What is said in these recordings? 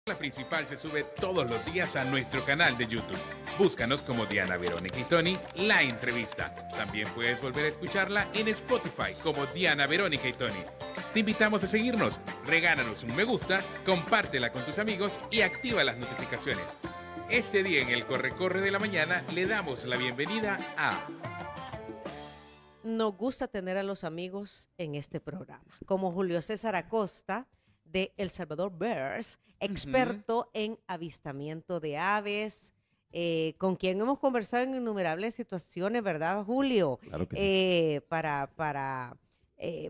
La principal se sube todos los días a nuestro canal de YouTube. Búscanos como Diana Verónica y Tony, la entrevista. También puedes volver a escucharla en Spotify como Diana Verónica y Tony. Te invitamos a seguirnos, regálanos un me gusta, compártela con tus amigos y activa las notificaciones. Este día en el Corre-Corre de la Mañana le damos la bienvenida a... Nos gusta tener a los amigos en este programa, como Julio César Acosta de El Salvador Bears, experto en avistamiento de aves, con quien hemos conversado en innumerables situaciones, ¿verdad, Julio? Claro que sí. Para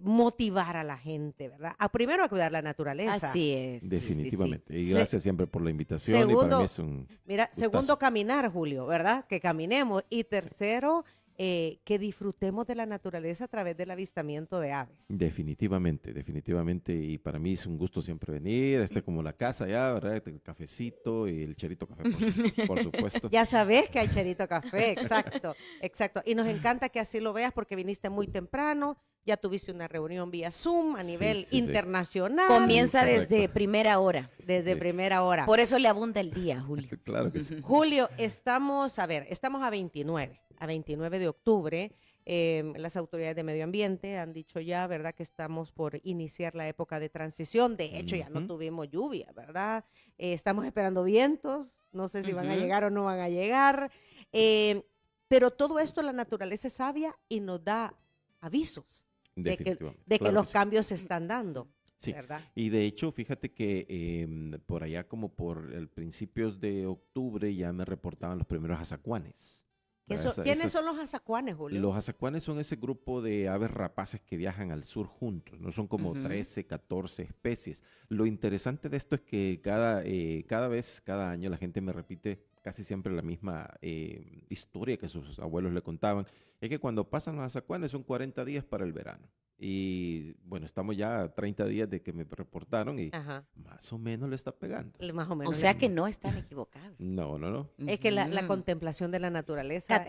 motivar a la gente, ¿verdad? Primero a cuidar la naturaleza. Así es. Definitivamente. Sí, Y gracias siempre por la invitación y para mí es un gustazo. Segundo, caminar, Julio, ¿verdad? Que caminemos. Y Sí. tercero, que disfrutemos de la naturaleza a través del avistamiento de aves. Definitivamente, definitivamente. Y para mí es un gusto siempre venir. Como la casa ya, ¿verdad? El cafecito y el cherito café, por supuesto. Ya sabes que hay Cherito Café, exacto, exacto. Y nos encanta que así lo veas porque viniste muy temprano, ya tuviste una reunión vía Zoom a Sí, nivel sí, sí. internacional. Comienza Correcto. desde primera hora. Desde Sí. primera hora. Por eso le abunda el día, Julio. Claro que sí. Julio, estamos a 29 de octubre. Las autoridades de medio ambiente han dicho ya, ¿verdad?, que estamos por iniciar la época de transición. De hecho, ya no Ujú. tuvimos lluvia, ¿verdad? Estamos esperando vientos, no sé si van a Ujú. llegar o no van a llegar. Pero todo esto la naturaleza es sabia y nos da avisos Definitivamente. de que Claro los que sí. cambios se están dando, Sí. ¿verdad? Y de hecho, fíjate que por allá como por el principios de octubre ya me reportaban los primeros azacuanes. ¿Quiénes son los azacuanes, Julio? Los azacuanes son ese grupo de aves rapaces que viajan al sur juntos, ¿no? Son como 13, 14 especies. Lo interesante de esto es que cada año la gente me repite casi siempre la misma historia que sus abuelos le contaban. Es que cuando pasan los azacuanes son 40 días para el verano. Y bueno, estamos ya a 30 días de que me reportaron y Ajá, más o menos le está pegando. más o O menos. sea que no están equivocados. No, no, no. Es que la Ujú. contemplación de la naturaleza es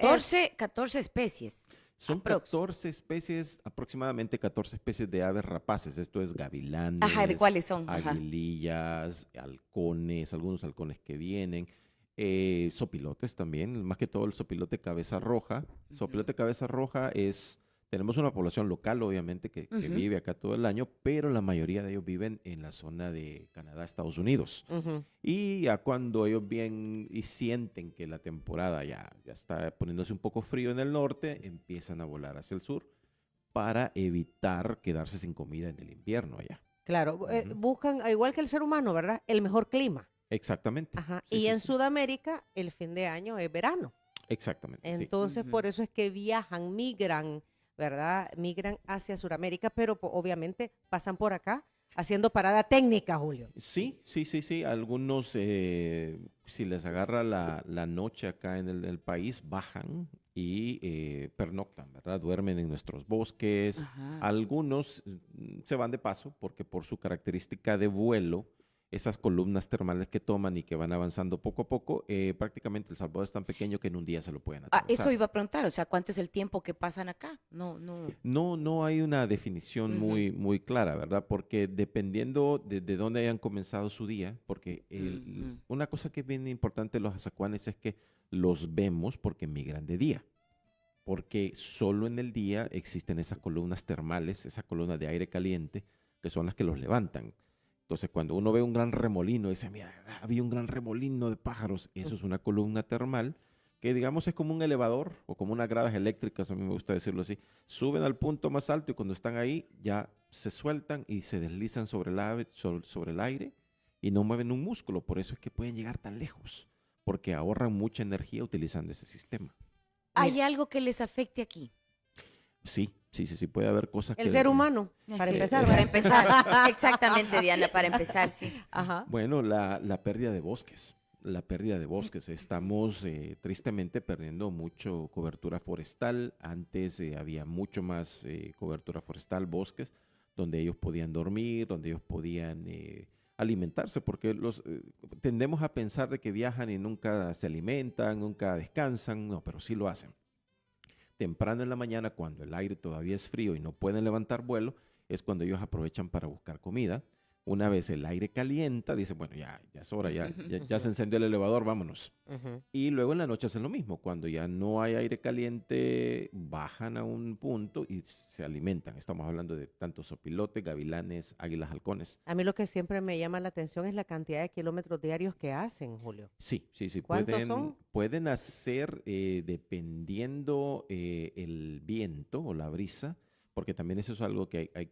14 especies. Son Aprox. 14 especies, aproximadamente 14 especies de aves rapaces. Esto es gavilanes, Ajá, ¿de cuáles son? Ajá. aguilillas, halcones, algunos halcones que vienen, sopilotes también, más que todo el sopilote cabeza roja. Sopilote cabeza roja tenemos una población local, obviamente, que Ujú. vive acá todo el año, pero la mayoría de ellos viven en la zona de Canadá, Estados Unidos. Ujú. Y ya cuando ellos vienen y sienten que la temporada ya está poniéndose un poco frío en el norte, empiezan a volar hacia el sur para evitar quedarse sin comida en el invierno allá. Claro, Ujú. buscan, igual que el ser humano, ¿verdad? El mejor clima. Exactamente. Ajá. Sí, Y sí, en sí. Sudamérica, el fin de año es verano. Exactamente, sí. Entonces, Ujú. por eso es que viajan, migran, ¿verdad? Migran hacia Sudamérica, pero obviamente pasan por acá haciendo parada técnica, Julio. Sí, sí, sí, sí. Algunos, si les agarra la noche acá en el país, bajan y pernoctan, ¿verdad? Duermen en nuestros bosques. Ajá. Algunos se van de paso porque por su característica de vuelo, esas columnas termales que toman y que van avanzando poco a poco, prácticamente El Salvador es tan pequeño que en un día se lo pueden Ah, atravesar. eso iba a preguntar, o sea, ¿cuánto es el tiempo que pasan acá? No, no. No, no hay una definición Ujú. muy clara, ¿verdad? Porque dependiendo de dónde hayan comenzado su día, porque Ujú. una cosa que es bien importante de los azacuanes es que los vemos porque migran de día, porque solo en el día existen esas columnas termales, esas columnas de aire caliente, que son las que los levantan. Entonces, cuando uno ve un gran remolino, dice, mira, había un gran remolino de pájaros, eso es una columna termal que digamos es como un elevador o como unas gradas eléctricas, a mí me gusta decirlo así, suben al punto más alto y cuando están ahí ya se sueltan y se deslizan sobre el aire y no mueven un músculo, por eso es que pueden llegar tan lejos, porque ahorran mucha energía utilizando ese sistema. ¿Hay algo que les afecte aquí? Sí, sí, sí, sí, puede haber cosas El que... ser humano, para Sí, empezar. para ¿verdad? empezar. Exactamente, Diana, para empezar, sí. Ajá. Bueno, la pérdida de bosques. La pérdida de bosques. Estamos tristemente perdiendo mucho cobertura forestal. Antes había mucho más cobertura forestal, bosques, donde ellos podían dormir, donde ellos podían alimentarse, porque tendemos a pensar de que viajan y nunca se alimentan, nunca descansan, no, pero sí lo hacen. Temprano en la mañana, cuando el aire todavía es frío y no pueden levantar vuelo, es cuando ellos aprovechan para buscar comida. Una vez el aire calienta, dice, bueno, ya es hora, ya se encendió el elevador, vámonos. Ujú. Y luego en la noche hacen lo mismo. Cuando ya no hay aire caliente, bajan a un punto y se alimentan. Estamos hablando de tanto sopilotes, gavilanes, águilas, halcones. A mí lo que siempre me llama la atención es la cantidad de kilómetros diarios que hacen, Julio. Sí, sí, sí. ¿Cuántos son? Pueden hacer, dependiendo el viento o la brisa, porque también eso es algo que hay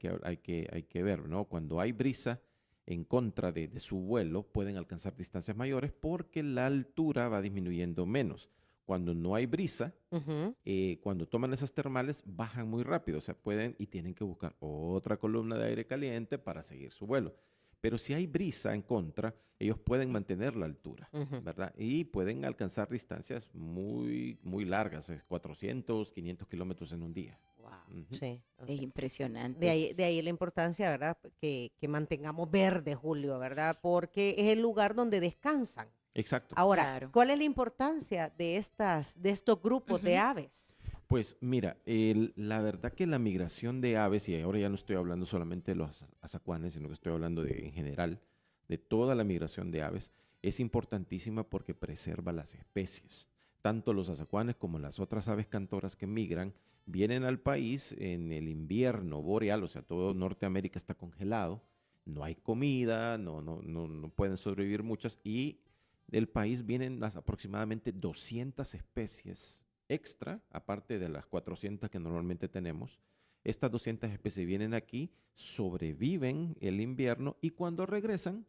que ver, ¿no? Cuando hay brisa en contra de su vuelo, pueden alcanzar distancias mayores porque la altura va disminuyendo menos. Cuando no hay brisa, Ujú. cuando toman esas termales, bajan muy rápido, o sea, pueden y tienen que buscar otra columna de aire caliente para seguir su vuelo. Pero si hay brisa en contra, ellos pueden mantener la altura, Ujú. ¿verdad? Y pueden alcanzar distancias muy, muy largas, 400, 500 kilómetros en un día. Wow, Ujú. Sí. Ok. es impresionante. De ahí la importancia, ¿verdad? Que mantengamos verde, Julio, ¿verdad? Porque es el lugar donde descansan. Exacto. Ahora, Claro. ¿cuál es la importancia de estos grupos de Ujú. aves? Pues mira, la verdad que la migración de aves, y ahora ya no estoy hablando solamente de los azacuanes, sino que estoy hablando en general de toda la migración de aves, es importantísima porque preserva las especies. Tanto los azacuanes como las otras aves cantoras que migran vienen al país en el invierno boreal, o sea, todo Norteamérica está congelado, no hay comida, no pueden sobrevivir muchas, y del país vienen aproximadamente 200 especies extra, aparte de las 400 que normalmente tenemos. Estas 200 especies vienen aquí, sobreviven el invierno y cuando regresan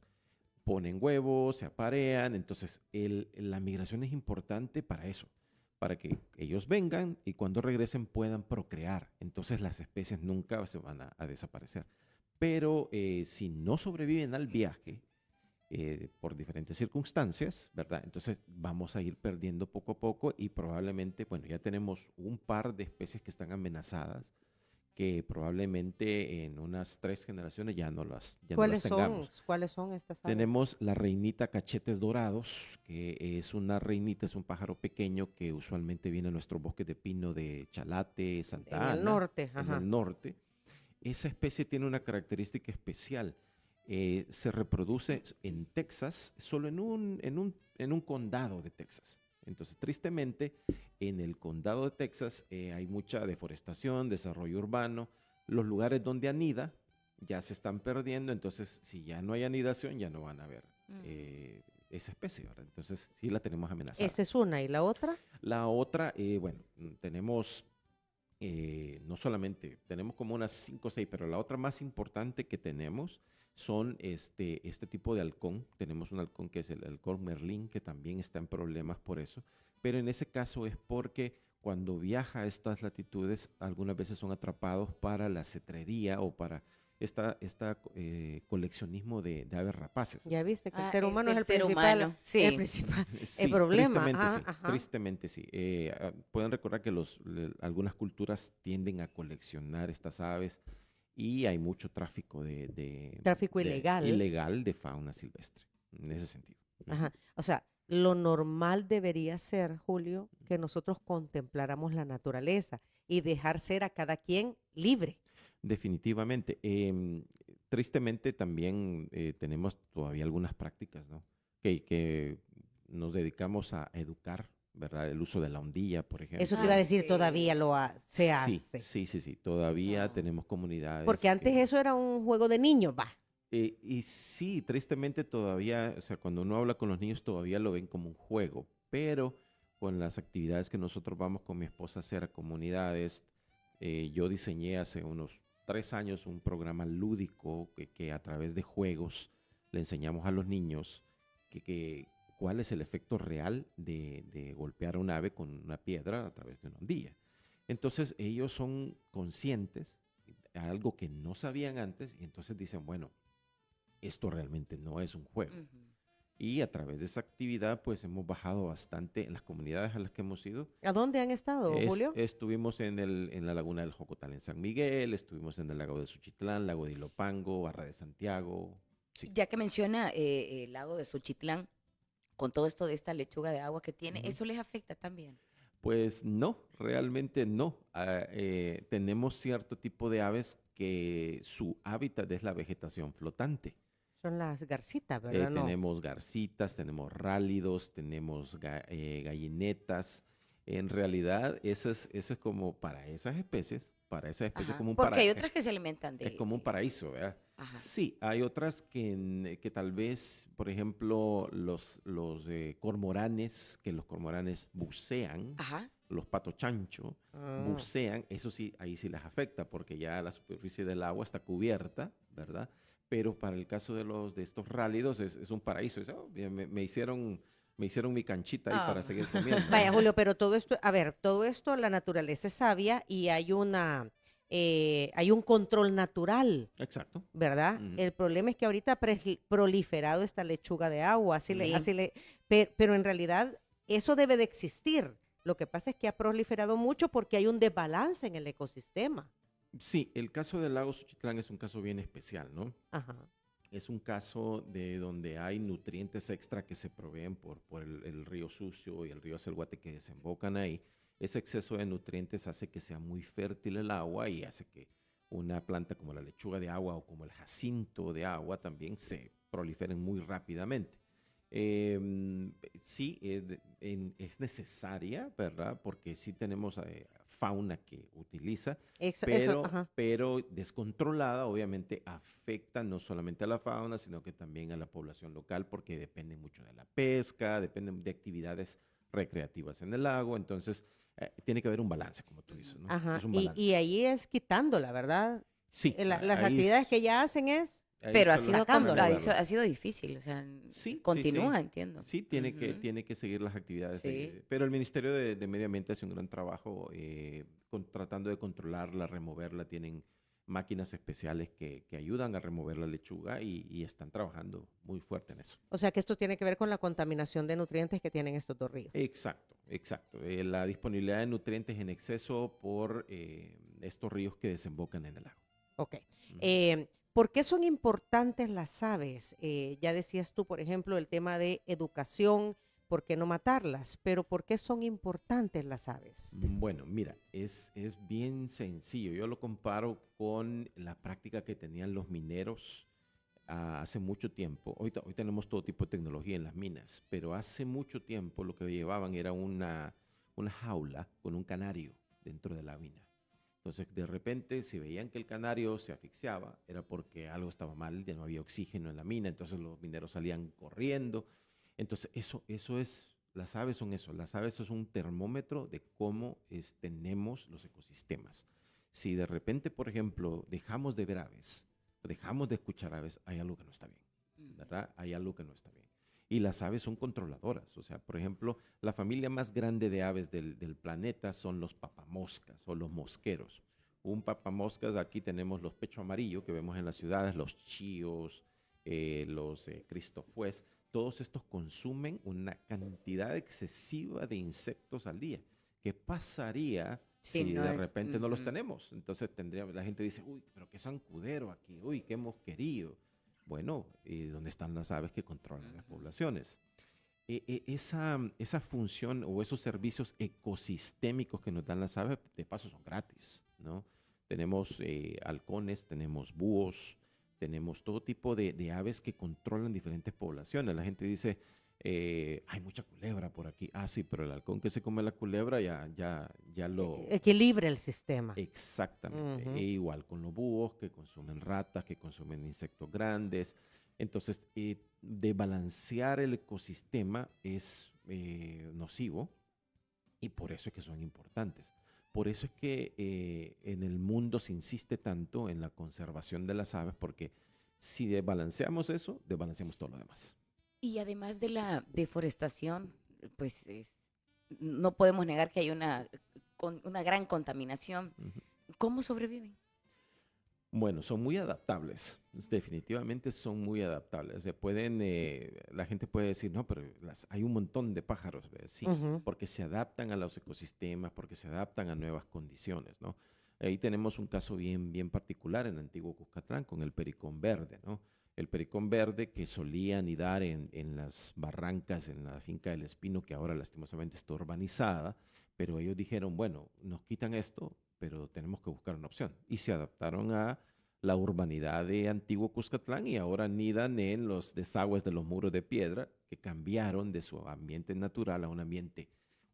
ponen huevos, se aparean. Entonces la migración es importante para eso, para que ellos vengan y cuando regresen puedan procrear. Entonces las especies nunca se van a desaparecer. Pero si no sobreviven al viaje, por diferentes circunstancias, ¿verdad? Entonces vamos a ir perdiendo poco a poco y probablemente, bueno, ya tenemos un par de especies que están amenazadas, que probablemente en unas 3 generaciones ya no las tengamos. ¿Cuáles son estas aves? Tenemos la reinita cachetes dorados, que es una reinita, es un pájaro pequeño que usualmente viene a nuestros bosques de pino de Chalate, En Santa el Ana, norte, en ajá. el norte. Esa especie tiene una característica especial. Se reproduce en Texas, solo en un condado de Texas. Entonces, tristemente, en el condado de Texas hay mucha deforestación, desarrollo urbano. Los lugares donde anida ya se están perdiendo. Entonces, si ya no hay anidación, ya no van a ver esa especie, ¿verdad? Entonces, sí la tenemos amenazada. Esa es una. ¿Y la otra? La otra, bueno, tenemos no solamente, tenemos como unas 5 o 6, pero la otra más importante que tenemos son este tipo de halcón. Tenemos un halcón que es el halcón merlín, que también está en problemas por eso, pero en ese caso es porque cuando viaja a estas latitudes, algunas veces son atrapados para la cetrería o para coleccionismo de aves rapaces. Ya viste que el Ah, ser es humano es el el ser principal, humano, sí. el principal Sí, problema. tristemente Ajá, sí, ajá. tristemente sí. Pueden recordar que algunas culturas tienden a coleccionar estas aves y hay mucho tráfico Tráfico ilegal. ilegal de fauna silvestre, en ese sentido. Ujú. Ajá. O sea, lo normal debería ser, Julio, que nosotros contempláramos la naturaleza y dejar ser a cada quien libre. Definitivamente. Tristemente también tenemos todavía algunas prácticas, ¿no? Que nos dedicamos a educar, ¿verdad? El uso de la ondilla, por ejemplo. Eso te iba a Ay, decir, sí, todavía se Sí, hace. sí, sí, sí. Todavía No. tenemos comunidades Porque antes que... eso era un juego de niños, va. Y sí, tristemente todavía, o sea, cuando uno habla con los niños todavía lo ven como un juego, pero con las actividades que nosotros vamos con mi esposa a hacer a comunidades, yo diseñé hace unos 3 años un programa lúdico que a través de juegos le enseñamos a los niños cuál es el efecto real de golpear a un ave con una piedra a través de una ondilla. Entonces ellos son conscientes de algo que no sabían antes y entonces dicen, bueno, esto realmente no es un juego. Ujú. Y a través de esa actividad, pues hemos bajado bastante en las comunidades a las que hemos ido. ¿A dónde han estado, Julio? Estuvimos en la laguna del Jocotal en San Miguel, estuvimos en el lago de Suchitlán, lago de Ilopango, Barra de Santiago. Sí. Ya que menciona el lago de Suchitlán, con todo esto de esta lechuga de agua que tiene, Ujú. ¿eso les afecta también? Pues no, realmente no. Tenemos cierto tipo de aves que su hábitat es la vegetación flotante. Son las garcitas, ¿verdad? No. Tenemos garcitas, tenemos rálidos, tenemos gallinetas. En realidad, eso es como para esas especies Ajá. como un Porque hay paraíso. otras que se alimentan Es como un paraíso, ¿verdad? Ajá. Sí, hay otras que tal vez, por ejemplo, los cormoranes, que los cormoranes bucean, Ajá. los patos chancho Ah, bucean, eso sí, ahí sí les afecta, porque ya la superficie del agua está cubierta, ¿verdad? Pero para el caso de estos rálidos es un paraíso. Me hicieron mi canchita ahí para Ah. seguir comiendo. Vaya, Julio, pero todo esto, a ver, todo esto la naturaleza es sabia y hay un control natural, Exacto. ¿verdad? Ujú. El problema es que ahorita ha proliferado esta lechuga de agua, Sí. pero en realidad eso debe de existir. Lo que pasa es que ha proliferado mucho porque hay un desbalance en el ecosistema. Sí, el caso del lago Suchitlán es un caso bien especial, ¿no? Ajá. Es un caso de donde hay nutrientes extra que se proveen por el río Sucio y el río Acelguate que desembocan ahí. Ese exceso de nutrientes hace que sea muy fértil el agua y hace que una planta como la lechuga de agua o como el jacinto de agua también se proliferen muy rápidamente. Sí, es necesaria, ¿verdad? Porque sí tenemos fauna que utiliza, Ajá. pero descontrolada obviamente afecta no solamente a la fauna, sino que también a la población local porque depende mucho de la pesca, dependen de actividades recreativas en el lago, entonces tiene que haber un balance, como tú dices, ¿no? Ajá. Es un Y balance. ahí es quitándola, ¿verdad? Sí, Las ahí, actividades que ya hacen es ahí Pero ha solo es sido, sacándola. removerla. ha sido difícil, o sea, Sí, sí, sí. continúa, entiendo. Sí, Ujú. tiene que seguir las actividades. Sí. Pero el Ministerio de Medio Ambiente hace un gran trabajo tratando de controlarla, removerla. Tienen máquinas especiales que ayudan a remover la lechuga y están trabajando muy fuerte en eso. O sea que esto tiene que ver con la contaminación de nutrientes que tienen estos dos ríos. Exacto, exacto. La disponibilidad de nutrientes en exceso por estos ríos que desembocan en el lago. Ok. Ujú. ¿Por qué son importantes las aves? Ya decías tú, por ejemplo, el tema de educación, ¿por qué no matarlas? Pero ¿por qué son importantes las aves? Bueno, mira, es bien sencillo. Yo lo comparo con la práctica que tenían los mineros hace mucho tiempo. Hoy tenemos todo tipo de tecnología en las minas, pero hace mucho tiempo lo que llevaban era una jaula con un canario dentro de la mina. Entonces, de repente, si veían que el canario se asfixiaba, era porque algo estaba mal, ya no había oxígeno en la mina, entonces los mineros salían corriendo. Entonces, eso es, las aves son eso, las aves es un termómetro de cómo tenemos los ecosistemas. Si de repente, por ejemplo, dejamos de ver aves, dejamos de escuchar aves, hay algo que no está bien, Ujú. ¿verdad? Hay algo que no está bien. Y las aves son controladoras. O sea, por ejemplo, la familia más grande de aves del planeta son los papamoscas o los mosqueros. Un papamoscas, aquí tenemos los pecho amarillo que vemos en las ciudades, los chíos, los cristofués. Todos estos consumen una cantidad excesiva de insectos al día. ¿Qué pasaría Sí, si no de es. repente no los Ujú. tenemos? Entonces la gente dice, uy, pero qué zancudero aquí, uy, qué mosquerío. Bueno, ¿dónde están las aves que controlan las Ujú. poblaciones? Esa función o esos servicios ecosistémicos que nos dan las aves, de paso son gratis, ¿no? Tenemos halcones, tenemos búhos, tenemos todo tipo de aves que controlan diferentes poblaciones. La gente dice, hay mucha culebra por aquí. Ah, sí, pero el halcón que se come la culebra ya lo... Equilibra el sistema. Exactamente. E Ujú. igual con los búhos que consumen ratas, que consumen insectos grandes. Entonces, de balancear el ecosistema es nocivo y por eso es que son importantes. Por eso es que en el mundo se insiste tanto en la conservación de las aves, porque si desbalanceamos eso, desbalanceamos todo lo demás. Y además de la deforestación, pues no podemos negar que hay una gran contaminación. Ujú. ¿Cómo sobreviven? Bueno, son muy adaptables, definitivamente son muy adaptables. La gente puede decir, no, pero hay un montón de pájaros, ¿verdad? Sí, Ujú. porque se adaptan a los ecosistemas, porque se adaptan a nuevas condiciones, ¿no? Ahí tenemos un caso bien particular en Antiguo Cuscatlán con el pericón verde, ¿no? El pericón verde que solía anidar en las barrancas, en la finca del Espino, que ahora lastimosamente está urbanizada, pero ellos dijeron, bueno, nos quitan esto, pero tenemos que buscar una opción. Y se adaptaron a la urbanidad de Antiguo Cuscatlán y ahora anidan en los desagües de los muros de piedra que cambiaron de su ambiente natural a un ambiente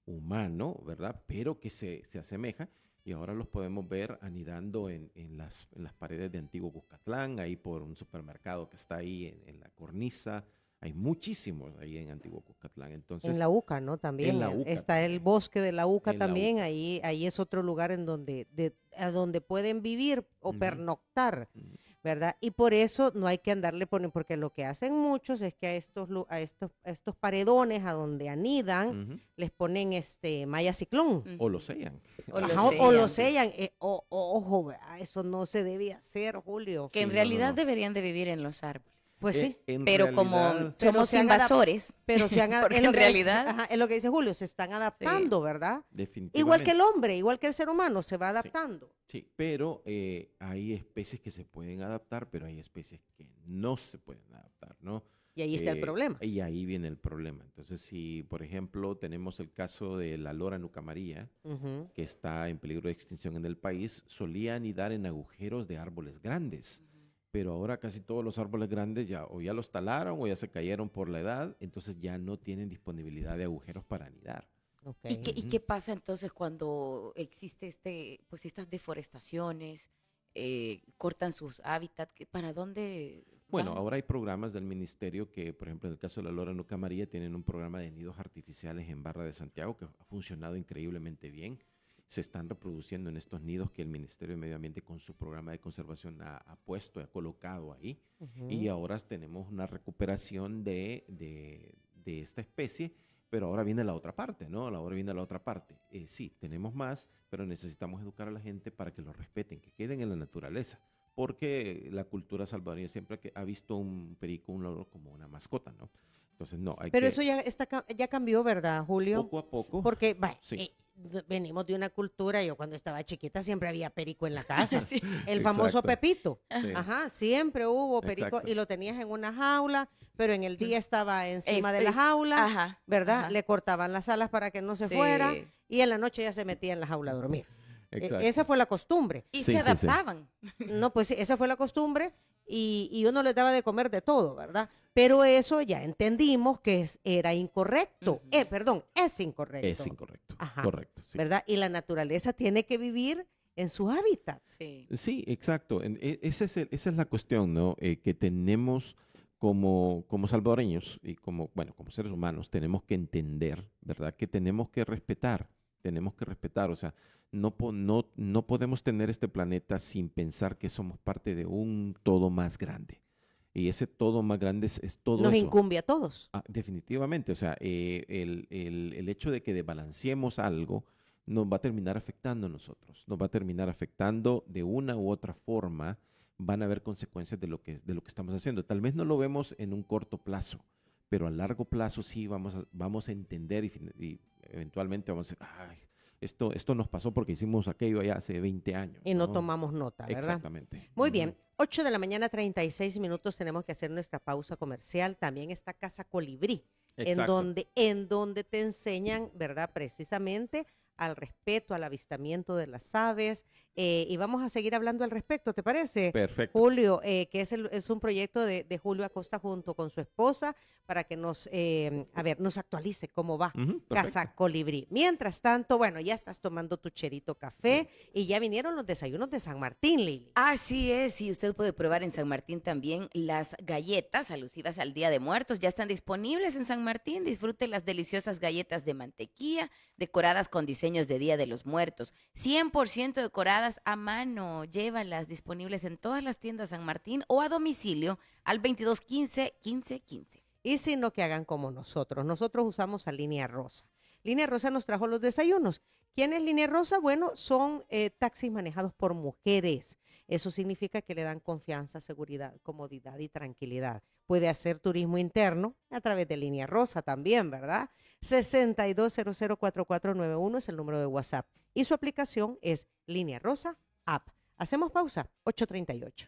humano, ¿verdad? Pero que se asemeja y ahora los podemos ver anidando en las paredes de Antiguo Cuscatlán, ahí por un supermercado que está ahí en la cornisa. Hay muchísimos ahí en Antiguo Cuscatlán. Entonces, En la UCA, ¿no? También. en la UCA Está el también. bosque de la UCA En la también. UCA. Ahí es otro lugar en donde, a donde pueden vivir o Ujú. pernoctar, Ujú. ¿verdad? Y por eso no hay que andarle poniendo, porque lo que hacen muchos es que a estos paredones a donde anidan, Ujú. les ponen malla ciclón. O lo sellan. O lo Ajá, o lo sellan. sellan. Ojo, ¿verdad? Eso no se debe hacer, Julio. Que en Sí, no, realidad no. deberían de vivir en los árboles. Pues sí. En Pero como realidad, Pero somos se han adap- invasores, Pero porque es lo en que realidad- ajá, es lo que dice Julio, se están adaptando, ¿verdad? definitivamente. Igual que el hombre, igual que el ser humano, se va adaptando. Sí, pero hay especies que se pueden adaptar, pero hay especies que no se pueden adaptar, ¿no? Y ahí está el problema. Y ahí viene el problema. Entonces, si, por ejemplo, tenemos el caso de la lora nuca amarilla, Ujú. que está en peligro de extinción en el país, solía anidar en agujeros de árboles grandes. Pero ahora casi todos los árboles grandes ya los talaron o ya se cayeron por la edad, entonces ya no tienen disponibilidad de agujeros para anidar. Ok. ¿Y qué pasa entonces cuando existe pues estas deforestaciones, cortan sus hábitats? ¿Para dónde Bueno, van? ahora hay programas del ministerio que, por ejemplo, en el caso de la lora nuca amarilla, tienen un programa de nidos artificiales en Barra de Santiago que ha funcionado increíblemente bien. Se están reproduciendo en estos nidos que el Ministerio de Medio Ambiente con su programa de conservación ha puesto, ha colocado ahí. Ujú. Y ahora tenemos una recuperación de esta especie, pero ahora viene la otra parte, ¿no? Ahora viene la otra parte. Sí, tenemos más, pero necesitamos educar a la gente para que lo respeten, que queden en la naturaleza. Porque la cultura salvadoreña siempre ha visto un perico, un loro como una mascota, ¿no? Entonces, no, hay Pero que eso ya cambió, ¿verdad, Julio? poco a poco. Porque Sí. venimos de una cultura, yo cuando estaba chiquita siempre había perico en la casa. Sí. El famoso Exacto. Pepito. Sí. Ajá, siempre hubo perico Exacto. y lo tenías en una jaula, pero en el día estaba encima de la Es- jaula, Ajá, ¿verdad? ajá. Le cortaban las alas para que no se Sí. fuera y en la noche ya se metía en la jaula a dormir. Exacto. Esa fue la costumbre. Y Sí, se sí, sí. adaptaban. No, pues sí, esa fue la costumbre y uno les daba de comer de todo, ¿verdad? Pero eso ya entendimos que era incorrecto. Ujú. Perdón, es incorrecto. Es incorrecto. Ajá. Correcto. Sí. ¿Verdad? Y la naturaleza tiene que vivir en su hábitat. Sí. Sí, exacto. Esa es la cuestión, ¿no? Que tenemos como salvadoreños y como seres humanos, tenemos que entender, ¿verdad? Que tenemos que respetar, o sea, no podemos tener este planeta sin pensar que somos parte de un todo más grande. Y ese todo más grande es todo Nos eso. incumbe a todos. Definitivamente, o sea, el hecho de que desbalanceemos algo nos va a terminar afectando a nosotros, nos va a terminar afectando de una u otra forma, van a haber consecuencias de lo que estamos haciendo. Tal vez no lo vemos en un corto plazo, pero a largo plazo sí vamos a entender y eventualmente vamos a decir, ay, esto nos pasó porque hicimos aquello allá hace 20 años. Y no tomamos nota, ¿verdad? Exactamente. Muy Ujú. bien, 8 de la mañana, 36 minutos, tenemos que hacer nuestra pausa comercial. También está Casa Colibrí, Exacto. en donde te enseñan, ¿verdad? Precisamente al respeto, al avistamiento de las aves. Y vamos a seguir hablando al respecto, ¿te parece? Perfecto. Julio, que es un proyecto de Julio Acosta junto con su esposa para que nos actualice cómo va Ujú, Casa perfecto. Colibrí. Mientras tanto, bueno, ya estás tomando tu cherito café y ya vinieron los desayunos de San Martín, Lili. Así es, y usted puede probar en San Martín también las galletas alusivas al Día de Muertos. Ya están disponibles en San Martín. Disfrute las deliciosas galletas de mantequilla decoradas con diseños de Día de los Muertos. 100% decoradas a mano. Llévalas disponibles en todas las tiendas San Martín o a domicilio al 2215 1515. Y sino que hagan como nosotros. Nosotros usamos a Línea Rosa. Línea Rosa nos trajo los desayunos. ¿Quién es Línea Rosa? Bueno, son taxis manejados por mujeres. Eso significa que le dan confianza, seguridad, comodidad y tranquilidad. Puede hacer turismo interno a través de Línea Rosa también, ¿verdad? 62004491 es el número de WhatsApp. Y su aplicación es Línea Rosa App. Hacemos pausa, 8:38.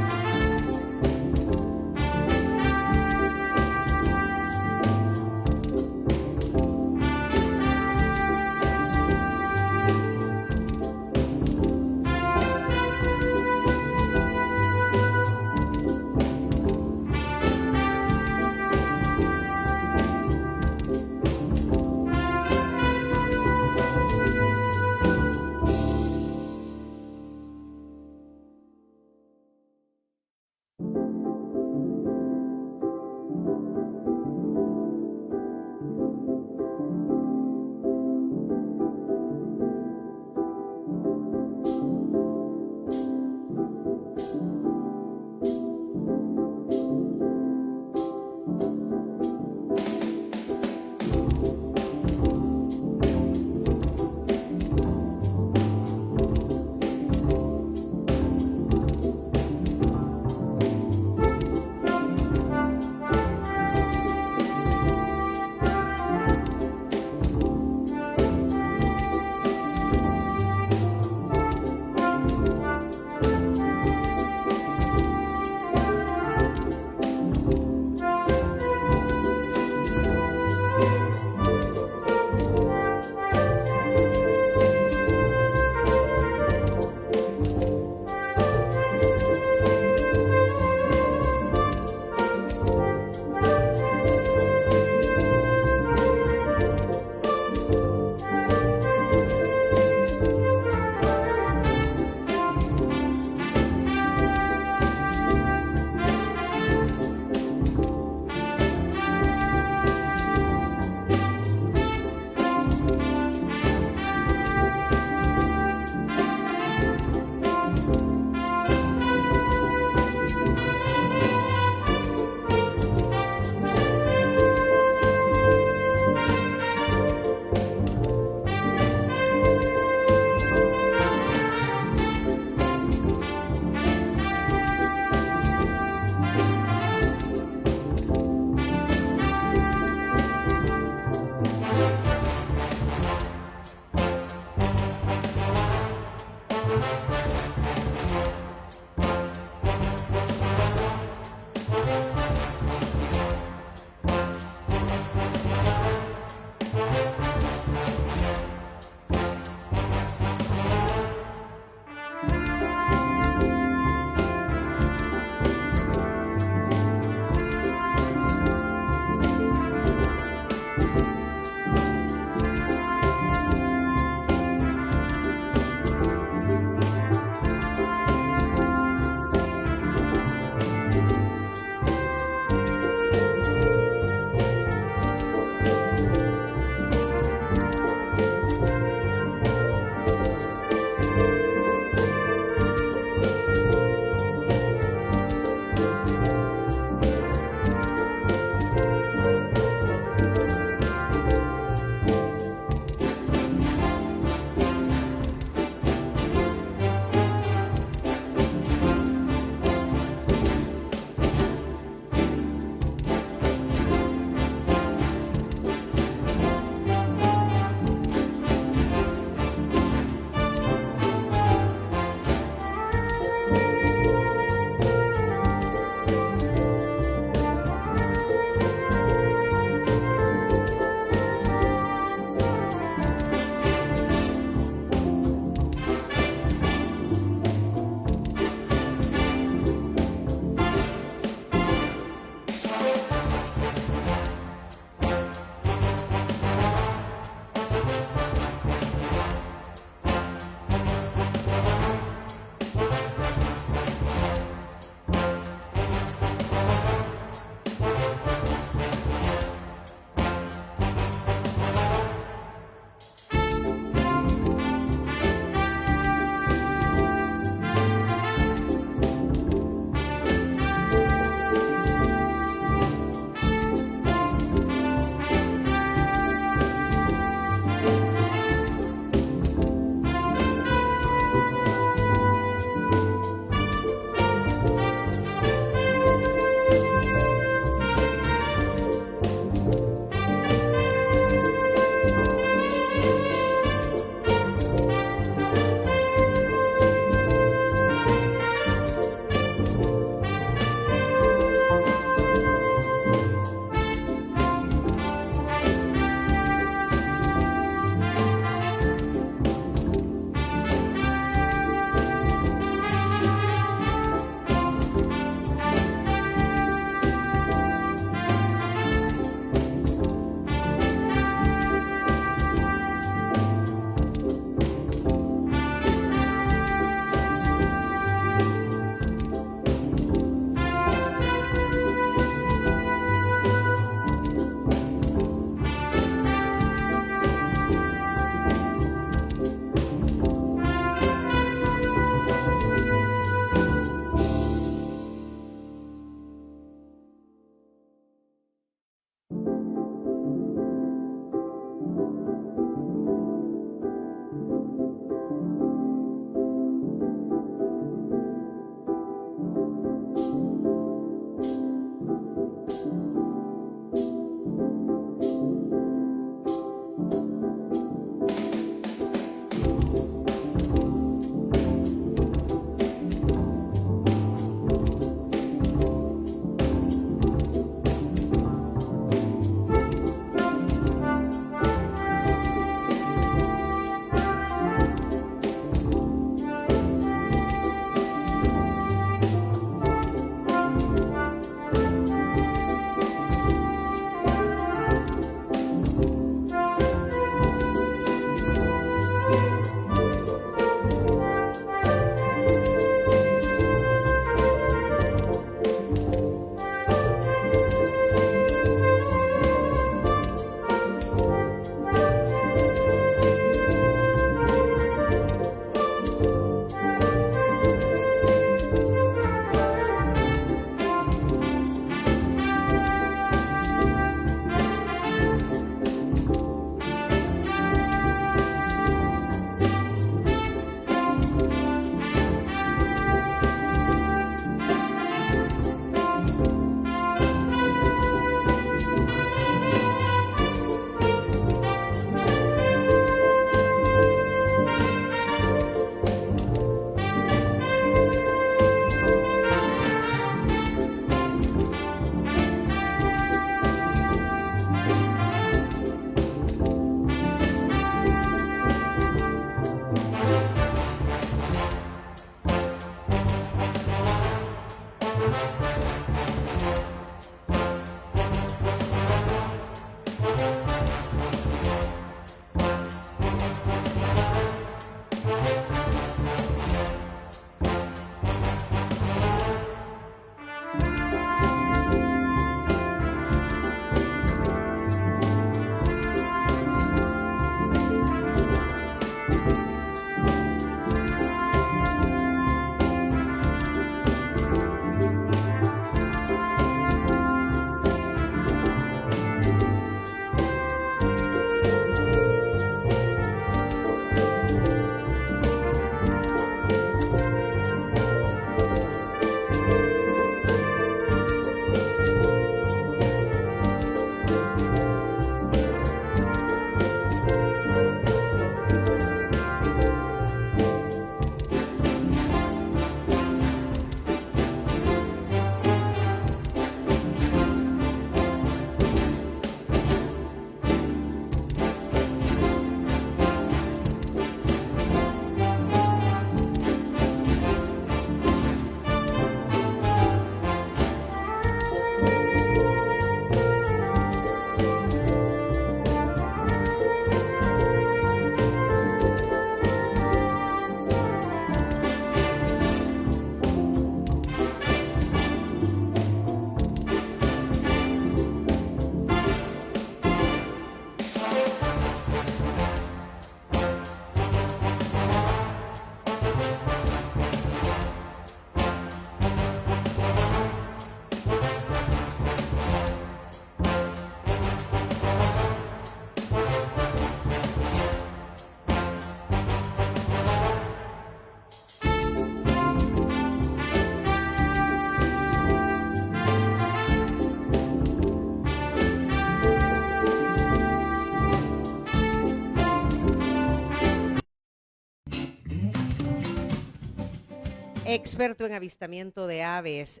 experto en avistamiento de aves.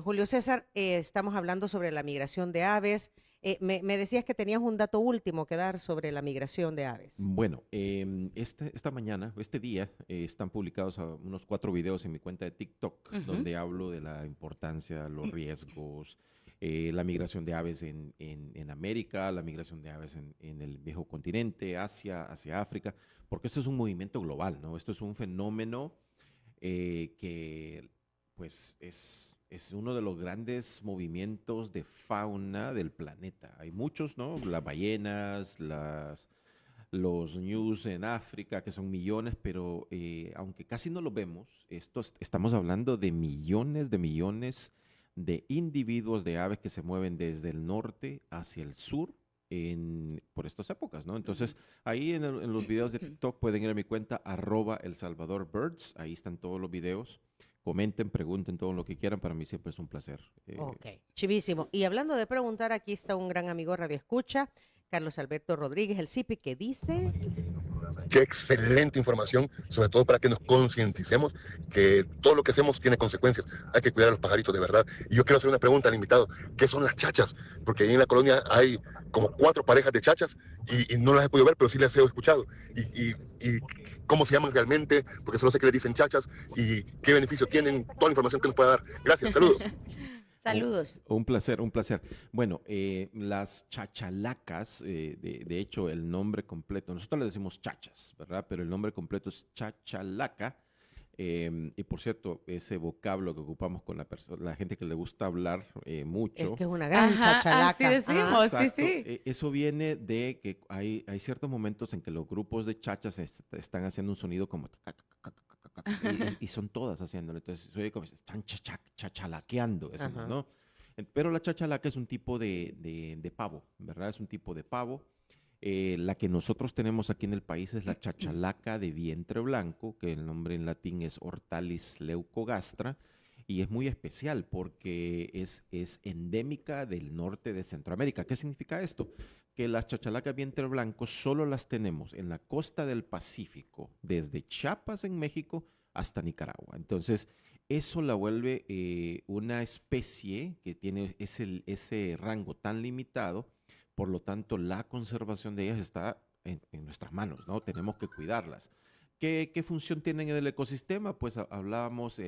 Julio César, estamos hablando sobre la migración de aves. Me decías que tenías un dato último que dar sobre la migración de aves. Bueno, esta mañana, este día, están publicados unos 4 videos en mi cuenta de TikTok, donde hablo de la importancia, los riesgos, la migración de aves en América, la migración de aves en el viejo continente, Asia, hacia África, porque esto es un movimiento global, ¿no? Esto es un fenómeno que, pues, es uno de los grandes movimientos de fauna del planeta. Hay muchos, ¿no? Las ballenas, los ñus en África, que son millones, pero aunque casi no los vemos, estamos hablando de millones de individuos de aves que se mueven desde el norte hacia el sur por estas épocas, ¿no? Entonces, ahí en los videos de TikTok pueden ir a mi cuenta, @ElSalvadorBirds, ahí están todos los videos. Comenten, pregunten todo lo que quieran, para mí siempre es un placer. Ok, chivísimo. Y hablando de preguntar, aquí está un gran amigo Radio Escucha, Carlos Alberto Rodríguez, el CIPI, que dice... Qué excelente información, sobre todo para que nos concienticemos que todo lo que hacemos tiene consecuencias. Hay que cuidar a los pajaritos de verdad. Y yo quiero hacer una pregunta al invitado. ¿Qué son las chachas? Porque ahí en la colonia hay como 4 parejas de chachas y no las he podido ver, pero sí las he escuchado. Y cómo se llaman realmente, porque solo sé que les dicen chachas y qué beneficio tienen, toda la información que nos pueda dar. Gracias, saludos. Saludos. Un placer, un placer. Bueno, las chachalacas, de hecho, el nombre completo, nosotros le decimos chachas, ¿verdad? Pero el nombre completo es chachalaca. Y por cierto, ese vocablo que ocupamos con la gente que le gusta hablar mucho. Es que es una gran chachalaca. Así decimos, Exacto. sí. Eso viene de que hay ciertos momentos en que los grupos de chachas están haciendo un sonido como... y son todas haciéndolo. Entonces, oye, como están chachalaqueando, decimos, ¿no? Pero la chachalaca es un tipo de pavo, ¿verdad? Es un tipo de pavo. La que nosotros tenemos aquí en el país es la chachalaca de vientre blanco, que el nombre en latín es Hortalis leucogastra, y es muy especial porque es endémica del norte de Centroamérica. ¿Qué significa esto? Que las chachalacas vientre blanco solo las tenemos en la costa del Pacífico, desde Chiapas en México hasta Nicaragua. Entonces, eso la vuelve una especie que tiene ese rango tan limitado. Por lo tanto, la conservación de ellas está en nuestras manos, ¿no? Tenemos que cuidarlas. ¿Qué función tienen en el ecosistema? Pues hablábamos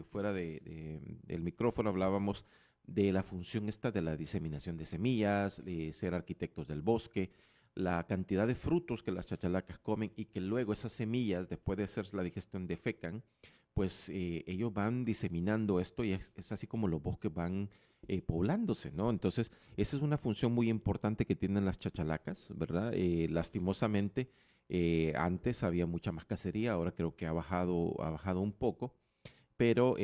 fuera del micrófono, hablábamos de la función esta de la diseminación de semillas, de ser arquitectos del bosque, la cantidad de frutos que las chachalacas comen y que luego esas semillas, después de hacer la digestión, defecan, pues ellos van diseminando esto y es así como los bosques van poblándose, ¿no? Entonces, esa es una función muy importante que tienen las chachalacas, ¿verdad? Lastimosamente, antes había mucha más cacería, ahora creo que ha bajado un poco, pero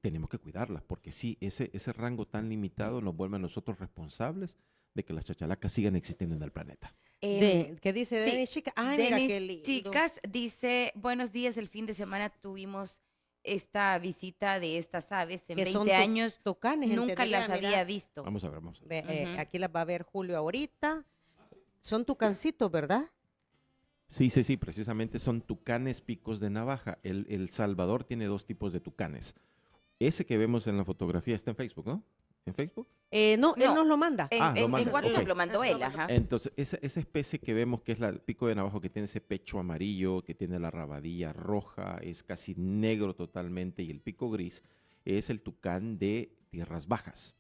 tenemos que cuidarlas, porque sí, ese rango tan limitado nos vuelve a nosotros responsables de que las chachalacas sigan existiendo en el planeta. ¿Qué dice sí, Denis Chica? Ay, mira Denis qué lindo. Chicas dice, buenos días, el fin de semana tuvimos esta visita de estas aves en Que son 20 años. tucanes, Nunca entendía, las mira. había visto. Vamos a ver. Ujú. Aquí las va a ver Julio ahorita. Son tucancitos, ¿verdad? Sí, precisamente son tucanes picos de navaja. El Salvador tiene 2 tipos de tucanes. Ese que vemos en la fotografía está en Facebook, ¿no? ¿En Facebook? No, él No. nos lo manda. En manda, WhatsApp ok. lo mandó él, ajá. Entonces, esa especie que vemos que es el pico de navaja, que tiene ese pecho amarillo, que tiene la rabadilla roja, es casi negro totalmente, y el pico gris, es el tucán de tierras bajas.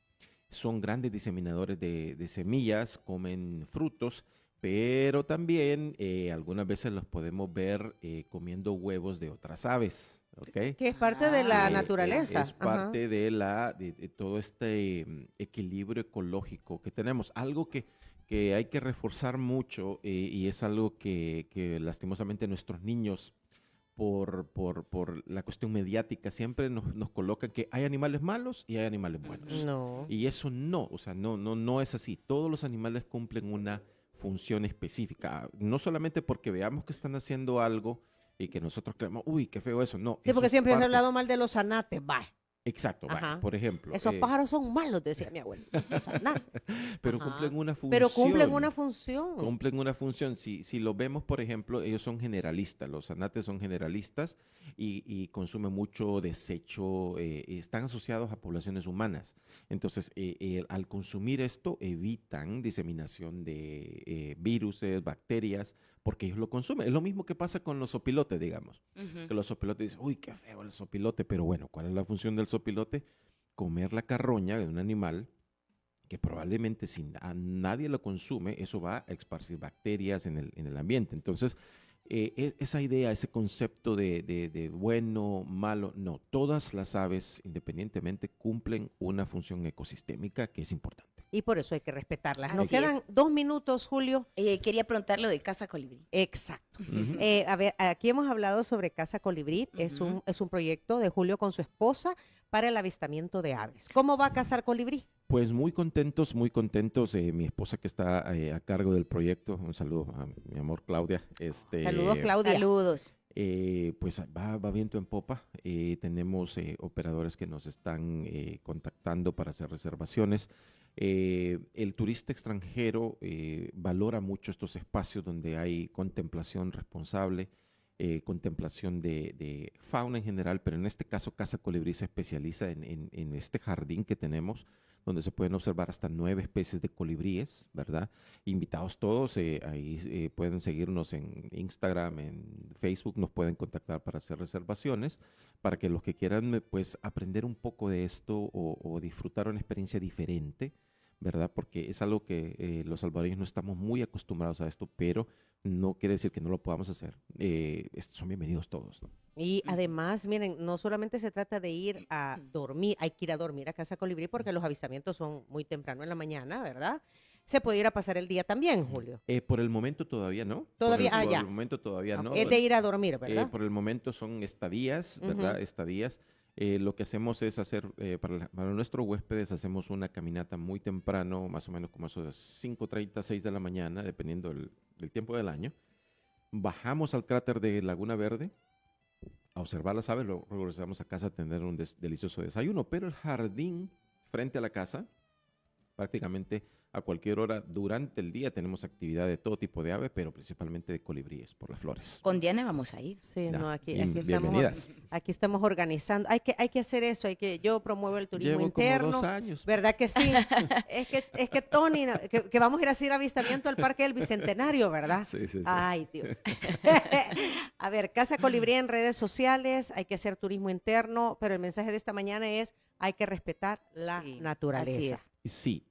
Son grandes diseminadores de semillas, comen frutos, pero también algunas veces los podemos ver comiendo huevos de otras aves. ¿Okay? Que es parte de la Ah. naturaleza. Es parte de todo este equilibrio ecológico que tenemos. Algo que hay que reforzar mucho y es algo que lastimosamente nuestros niños, por la cuestión mediática, siempre nos colocan que hay animales malos y hay animales buenos. No. Y eso no, o sea, no es así. Todos los animales cumplen una función específica. No solamente porque veamos que están haciendo algo y que nosotros creemos, uy, qué feo eso. No. Sí, eso porque es siempre has parte. hablado mal de los zanates, va. Exacto, vaya, Ajá. por ejemplo. Esos pájaros son malos, decía mi abuelita. O sea, nada. Pero Ajá. cumplen una función. Pero cumplen una función. Cumplen una función. Si lo vemos, por ejemplo, ellos son generalistas, los zanates son generalistas y consumen mucho desecho, están asociados a poblaciones humanas. Entonces, al consumir esto, evitan diseminación de virus, bacterias, porque ellos lo consumen. Es lo mismo que pasa con los zopilotes, digamos. Que los zopilotes dicen, uy, qué feo el zopilote, pero bueno, ¿cuál es la función del zopilote? Comer la carroña de un animal que probablemente si nadie lo consume, eso va a esparcir bacterias en el ambiente. Entonces, esa idea, ese concepto de bueno, malo, no. Todas las aves, independientemente, cumplen una función ecosistémica que es importante. Y por eso hay que respetarlas. Nos Así es. quedan 2 minutos, Julio. Quería preguntar lo de Casa Colibrí. Exacto. Ujú. A ver, aquí hemos hablado sobre Casa Colibrí. Ujú. Es un proyecto de Julio con su esposa para el avistamiento de aves. ¿Cómo va a cazar colibrí? Pues muy contentos, muy contentos. Mi esposa que está a cargo del proyecto, un saludo a mi amor Claudia. Saludos, Claudia. Saludos. Pues va viento en popa. Tenemos operadores que nos están contactando para hacer reservaciones. El turista extranjero valora mucho estos espacios donde hay contemplación responsable, contemplación de fauna en general, pero en este caso Casa Colibrí se especializa en este jardín que tenemos, donde se pueden observar hasta 9 especies de colibríes, ¿verdad? Invitados todos, ahí pueden seguirnos en Instagram, en Facebook, nos pueden contactar para hacer reservaciones, para que los que quieran pues aprender un poco de esto o disfrutar una experiencia diferente, ¿verdad? Porque es algo que los salvadoreños no estamos muy acostumbrados a esto, pero no quiere decir que no lo podamos hacer. Son bienvenidos todos, ¿no? Y además, miren, no solamente se trata de ir a dormir, hay que ir a dormir a Casa Colibrí porque los avistamientos son muy temprano en la mañana, ¿verdad? Se puede ir a pasar el día también, Julio. Por el momento todavía no. Todavía, por ya. el momento todavía no. Es de ir a dormir, ¿verdad? Por el momento son estadías, ¿verdad? Ujú. Estadías. Lo que hacemos es hacer, para nuestros huéspedes, hacemos una caminata muy temprano, más o menos como eso de 5:30, 6 de la mañana, dependiendo del tiempo del año. Bajamos al cráter de Laguna Verde a observar las aves, luego regresamos a casa a tener un delicioso desayuno, pero el jardín frente a la casa, prácticamente a cualquier hora durante el día tenemos actividad de todo tipo de aves, pero principalmente de colibríes por las flores. Con Diana vamos a ir. Sí, Ya, no, aquí bienvenidas. estamos organizando. Hay que hacer eso, yo promuevo el turismo Llevo interno. como 2 años. ¿Verdad que sí? es que Tony, que vamos a ir a hacer avistamiento al Parque del Bicentenario, ¿verdad? Sí, sí, sí. Ay, Dios. A ver, Casa Colibrí en redes sociales, hay que hacer turismo interno, pero el mensaje de esta mañana es, hay que respetar la Sí, naturaleza. así es. Sí,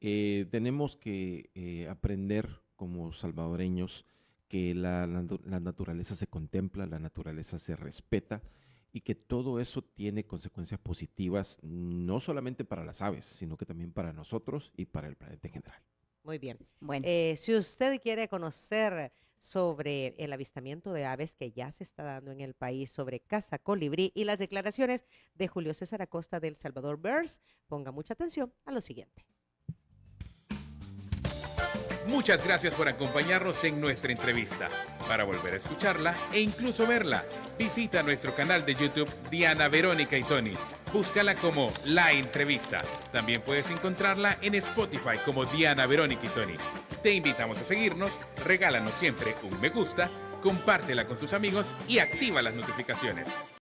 tenemos que aprender como salvadoreños que la naturaleza se contempla, la naturaleza se respeta y que todo eso tiene consecuencias positivas no solamente para las aves, sino que también para nosotros y para el planeta en general. Muy bien. Bueno, Si usted quiere conocer sobre el avistamiento de aves que ya se está dando en el país, sobre Casa Colibrí y las declaraciones de Julio César Acosta del Salvador Birds, ponga mucha atención a lo siguiente. Muchas gracias por acompañarnos en nuestra entrevista. Para volver a escucharla e incluso verla, visita nuestro canal de YouTube Diana Verónica y Tony. Búscala como La Entrevista. También puedes encontrarla en Spotify como Diana Verónica y Tony. Te invitamos a seguirnos, regálanos siempre un me gusta, compártela con tus amigos y activa las notificaciones.